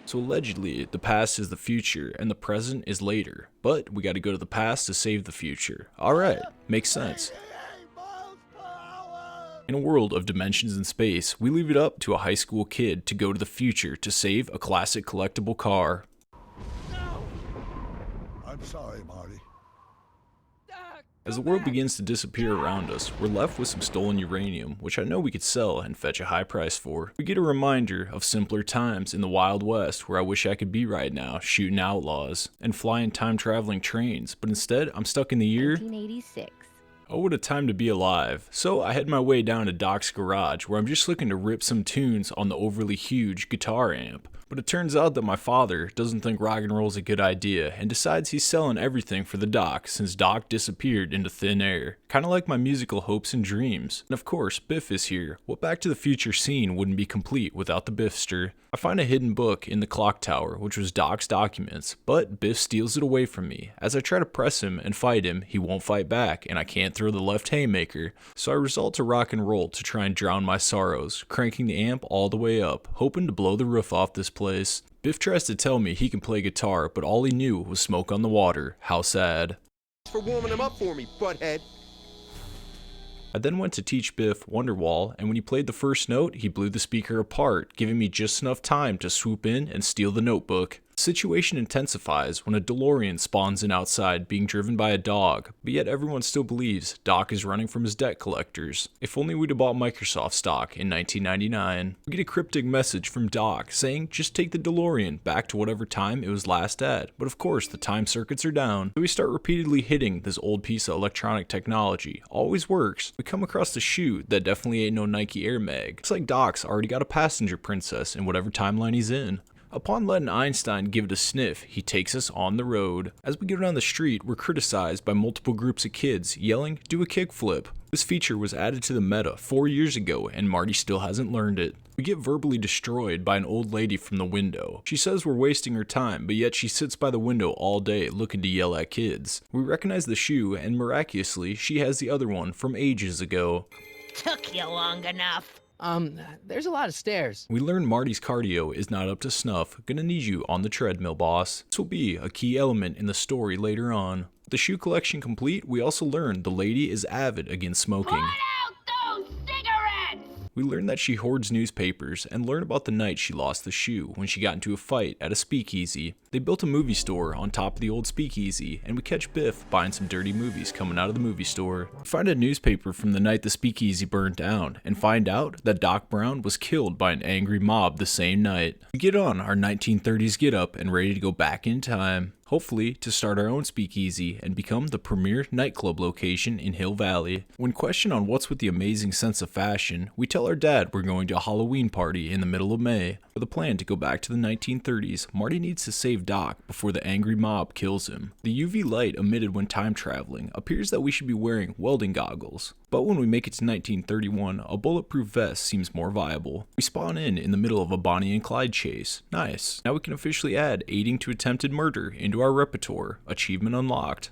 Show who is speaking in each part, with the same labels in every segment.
Speaker 1: So allegedly, the past is the future and the present is later, but we gotta go to the past to save the future. Alright, makes sense. In a world of dimensions and space, we leave it up to a high school kid to go to the future to save a classic collectible car.
Speaker 2: I'm sorry, Marty.
Speaker 1: As the world begins to disappear around us, we're left with some stolen uranium, which I know we could sell and fetch a high price for. We get a reminder of simpler times in the Wild West where I wish I could be right now, shooting outlaws and flying time-traveling trains, but instead I'm stuck in the year
Speaker 3: 1986.
Speaker 1: Oh, what a time to be alive. So I head my way down to Doc's garage where I'm just looking to rip some tunes on the overly huge guitar amp. But it turns out that my father doesn't think rock and roll is a good idea and decides he's selling everything for the Doc since Doc disappeared into thin air. Kinda like my musical hopes and dreams. And of course, Biff is here. What Back to the Future scene wouldn't be complete without the Biffster? I find a hidden book in the clock tower, which was Doc's documents, but Biff steals it away from me. As I try to press him and fight him, he won't fight back, and I can't throw the left haymaker. So I resort to rock and roll to try and drown my sorrows, cranking the amp all the way up, hoping to blow the roof off this place. Biff tries to tell me he can play guitar, but all he knew was smoke on the water. How sad.
Speaker 4: For warming him up for me, butthead.
Speaker 1: I then went to teach Biff Wonderwall, and when he played the first note, he blew the speaker apart, giving me just enough time to swoop in and steal the notebook. The situation intensifies when a DeLorean spawns in outside being driven by a dog, but yet everyone still believes Doc is running from his debt collectors. If only we'd have bought Microsoft stock in 1999. We get a cryptic message from Doc saying just take the DeLorean back to whatever time it was last at, but of course the time circuits are down, so we start repeatedly hitting this old piece of electronic technology. Always works. We come across the shoe that definitely ain't no Nike Air Mag. Looks like Doc's already got a passenger princess in whatever timeline he's in. Upon letting Einstein give it a sniff, he takes us on the road. As we go down the street, we're criticized by multiple groups of kids yelling, "Do a kickflip." This feature was added to the meta 4 years ago and Marty still hasn't learned it. We get verbally destroyed by an old lady from the window. She says we're wasting her time, but yet she sits by the window all day looking to yell at kids. We recognize the shoe and miraculously, she has the other one from ages ago.
Speaker 5: Took you long enough.
Speaker 6: There's a lot of stairs.
Speaker 1: We learn Marty's cardio is not up to snuff. Gonna need you on the treadmill, boss. This will be a key element in the story later on. With the shoe collection complete, we also learn the lady is avid against smoking.
Speaker 5: Put out those cigarettes!
Speaker 1: We learn that she hoards newspapers and learn about the night she lost the shoe when she got into a fight at a speakeasy. They built a movie store on top of the old speakeasy, and we catch Biff buying some dirty movies coming out of the movie store. We find a newspaper from the night the speakeasy burned down, and find out that Doc Brown was killed by an angry mob the same night. We get on our 1930s get up and ready to go back in time. Hopefully to start our own speakeasy and become the premier nightclub location in Hill Valley. When questioned on what's with the amazing sense of fashion, we tell our dad we're going to a Halloween party in the middle of May. With a plan to go back to the 1930s, Marty needs to save Doc before the angry mob kills him. The UV light emitted when time traveling appears that we should be wearing welding goggles. But when we make it to 1931, a bulletproof vest seems more viable. We spawn in the middle of a Bonnie and Clyde chase. Nice. Now we can officially add aiding to attempted murder into our repertoire. Achievement unlocked.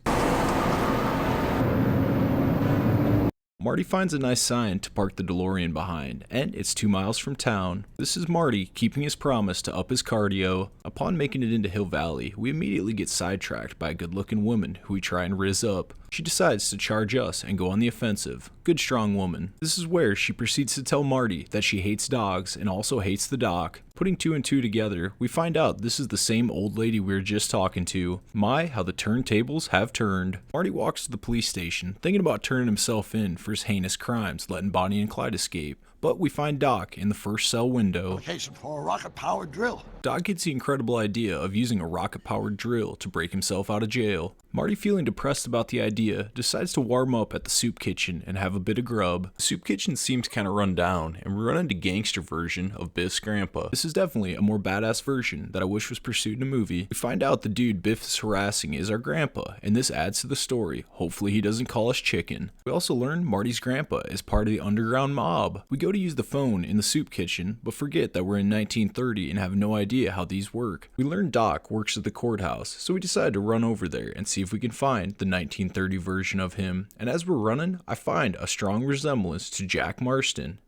Speaker 1: Marty finds a nice sign to park the DeLorean behind, and it's 2 miles from town. This is Marty keeping his promise to up his cardio. Upon making it into Hill Valley, we immediately get sidetracked by a good-looking woman who we try and rizz up. She decides to charge us and go on the offensive. Good strong woman. This is where she proceeds to tell Marty that she hates dogs and also hates the Doc. Putting 2 and 2 together, we find out this is the same old lady we were just talking to. My, how the turntables have turned. Marty walks to the police station, thinking about turning himself in for his heinous crimes, letting Bonnie and Clyde escape. But we find Doc in the first cell window.
Speaker 2: Application for a rocket-powered drill.
Speaker 1: Doc gets the incredible idea of using a rocket-powered drill to break himself out of jail. Marty, feeling depressed about the idea, decides to warm up at the soup kitchen and have a bit of grub. The soup kitchen seems kinda run down, and we run into gangster version of Biff's grandpa. This is definitely a more badass version that I wish was pursued in a movie. We find out the dude Biff is harassing is our grandpa, and this adds to the story. Hopefully he doesn't call us chicken. We also learn Marty's grandpa is part of the underground mob. We go to use the phone in the soup kitchen, but forget that we're in 1930 and have no idea how these work. We learn Doc works at the courthouse, so we decide to run over there and see if we can find the 1930 version of him. And as we're running, I find a strong resemblance to Jack Marston.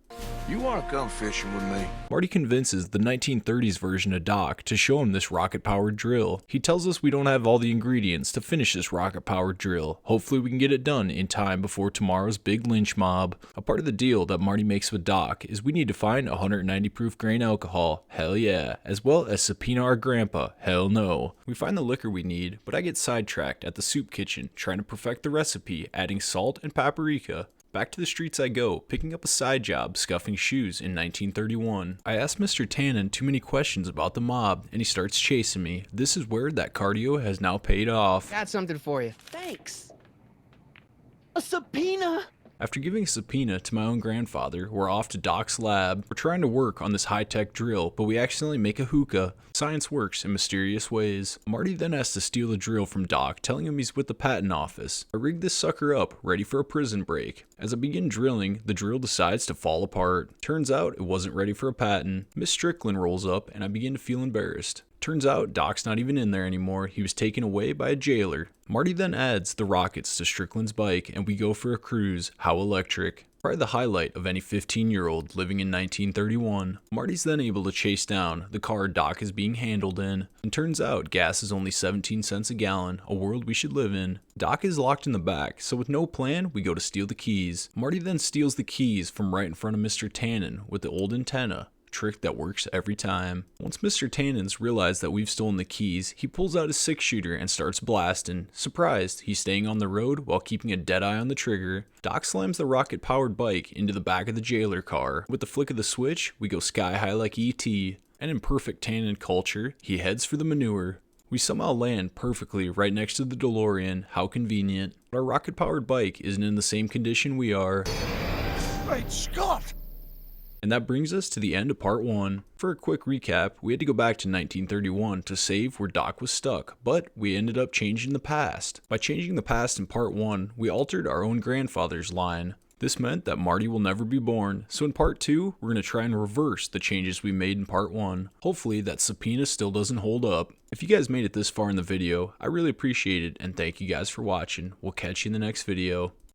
Speaker 3: You want to come fishing with me?
Speaker 1: Marty convinces the 1930s version of Doc to show him this rocket-powered drill. He tells us we don't have all the ingredients to finish this rocket-powered drill. Hopefully we can get it done in time before tomorrow's big lynch mob. A part of the deal that Marty makes with Doc is we need to find 190 proof grain alcohol, hell yeah, as well as subpoena our grandpa, hell no. We find the liquor we need, but I get sidetracked at the soup kitchen trying to perfect the recipe, adding salt and paprika. Back to the streets I go, picking up a side job scuffing shoes in 1931. I ask Mr. Tannen too many questions about the mob, and he starts chasing me. This is where that cardio has now paid off.
Speaker 6: Got something for you. Thanks. A subpoena?
Speaker 1: After giving a subpoena to my own grandfather, we're off to Doc's lab. We're trying to work on this high-tech drill, but we accidentally make a hookah. Science works in mysterious ways. Marty then has to steal the drill from Doc, telling him he's with the patent office. I rig this sucker up, ready for a prison break. As I begin drilling, the drill decides to fall apart. Turns out it wasn't ready for a patent. Miss Strickland rolls up, and I begin to feel embarrassed. Turns out Doc's not even in there anymore. He was taken away by a jailer. Marty then adds the rockets to Strickland's bike and we go for a cruise. How electric. Probably the highlight of any 15-year-old living in 1931. Marty's then able to chase down the car Doc is being handled in. And turns out gas is only 17 cents a gallon, a world we should live in. Doc is locked in the back, so with no plan, we go to steal the keys. Marty then steals the keys from right in front of Mr. Tannen with the old antenna. Trick that works every time. Once Mr. Tannen's realized that we've stolen the keys, he pulls out his 6-shooter and starts blasting. Surprised, he's staying on the road while keeping a dead eye on the trigger. Doc slams the rocket-powered bike into the back of the jailer car. With the flick of the switch, we go sky high like E.T. And in perfect Tannen culture, he heads for the manure. We somehow land perfectly right next to the DeLorean, how convenient. But our rocket-powered bike isn't in the same condition we are.
Speaker 2: Great Scott!
Speaker 1: And that brings us to the end of part 1. For a quick recap, we had to go back to 1931 to save where Doc was stuck, but we ended up changing the past. By changing the past in part 1, we altered our own grandfather's line. This meant that Marty will never be born, so in part 2, we're going to try and reverse the changes we made in part 1. Hopefully that subpoena still doesn't hold up. If you guys made it this far in the video, I really appreciate it and thank you guys for watching. We'll catch you in the next video.